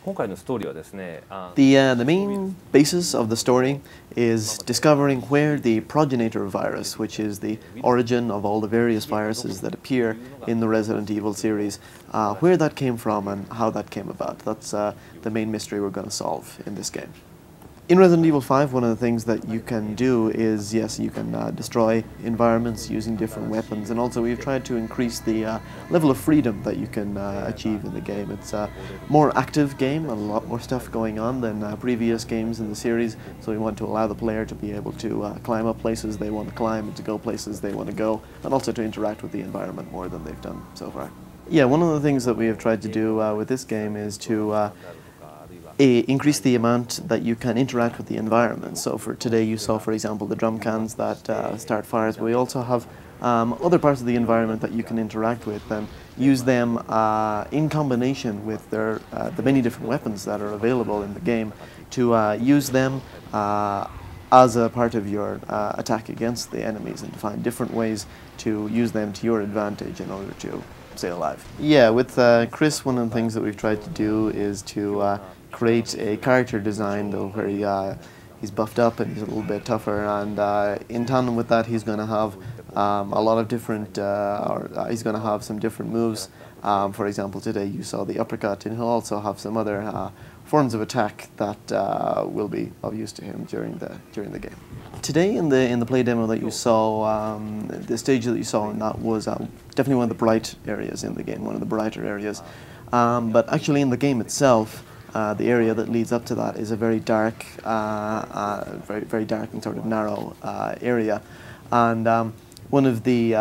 The main basis of the story is discovering where the progenitor virus, which is the origin of all the various viruses that appear in the Resident Evil series, where that came from and how that came about. That's the main mystery we're going to solve in this game. In Resident Evil 5, one of the things that you can do is, yes, you can destroy environments using different weapons, and also we've tried to increase the level of freedom that you can achieve in the game. It's a more active game, a lot more stuff going on than previous games in the series, so we want to allow the player to be able to climb up places they want to climb, and to go places they want to go, and also to interact with the environment more than they've done so far. Yeah, one of the things that we have tried to do with this game is to increase the amount that you can interact with the environment. So for today you saw, for example, the drum cans that start fires, but we also have other parts of the environment that you can interact with and use them in combination with the many different weapons that are available in the game, to use them as a part of your attack against the enemies, and to find different ways to use them to your advantage in order to stay alive. Yeah, with Chris, one of the things that we've tried to do is to create a character design though where he's buffed up and he's a little bit tougher, and in tandem with that he's going to have a lot of different, he's going to have some different moves. For example, today you saw the uppercut, and he'll also have some other forms of attack that will be of use to him during the game. Today in the play demo that you saw, the stage that you saw, and that was definitely one of the bright areas in the game, one of the brighter areas. But actually in the game itself, the area that leads up to that is a very dark, very dark and sort of narrow area, and one of the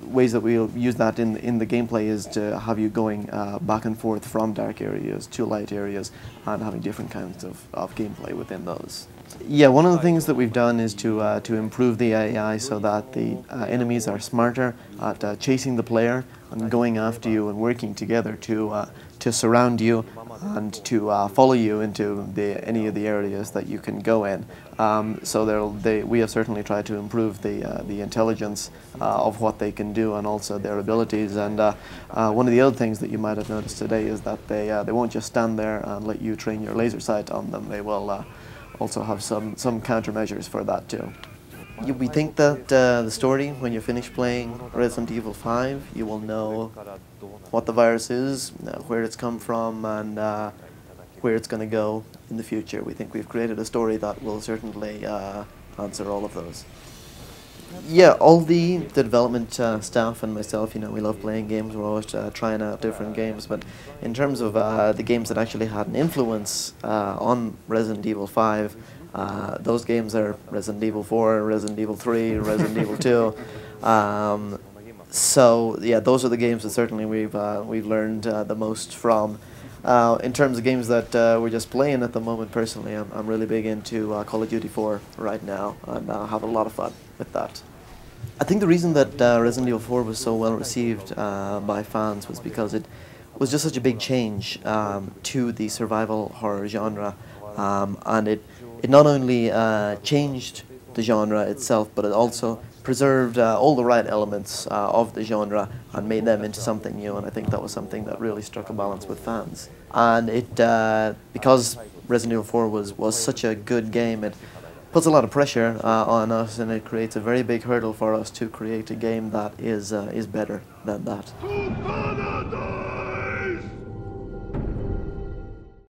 ways that we'll use that in the gameplay is to have you going back and forth from dark areas to light areas, and having different kinds of gameplay within those. Yeah, one of the things that we've done is to improve the AI so that the enemies are smarter at chasing the player and going after you and working together to surround you and to follow you into any of the areas that you can go in. So we have certainly tried to improve the intelligence of what they can do, and also their abilities. And one of the other things that you might have noticed today is that they won't just stand there and let you train your laser sight on them. They will also have some countermeasures for that too. We think that the story, when you finish playing Resident Evil 5, you will know what the virus is, where it's come from, and where it's going to go in the future. We think we've created a story that will certainly answer all of those. Yeah, all the development staff and myself, you know, we love playing games. We're always trying out different games, but in terms of the games that actually had an influence on Resident Evil 5, those games are Resident Evil 4, Resident Evil 3, Resident Evil 2. So yeah, those are the games that certainly we've learned the most from. In terms of games that we're just playing at the moment, personally, I'm really big into Call of Duty 4 right now, and have a lot of fun with that. I think the reason that Resident Evil 4 was so well received by fans was because it was just such a big change to the survival horror genre, and it not only changed the genre itself, but it also preserved all the right elements of the genre and made them into something new, and I think that was something that really struck a balance with fans. And it, because Resident Evil 4 was such a good game, it puts a lot of pressure on us, and it creates a very big hurdle for us to create a game that is better than that.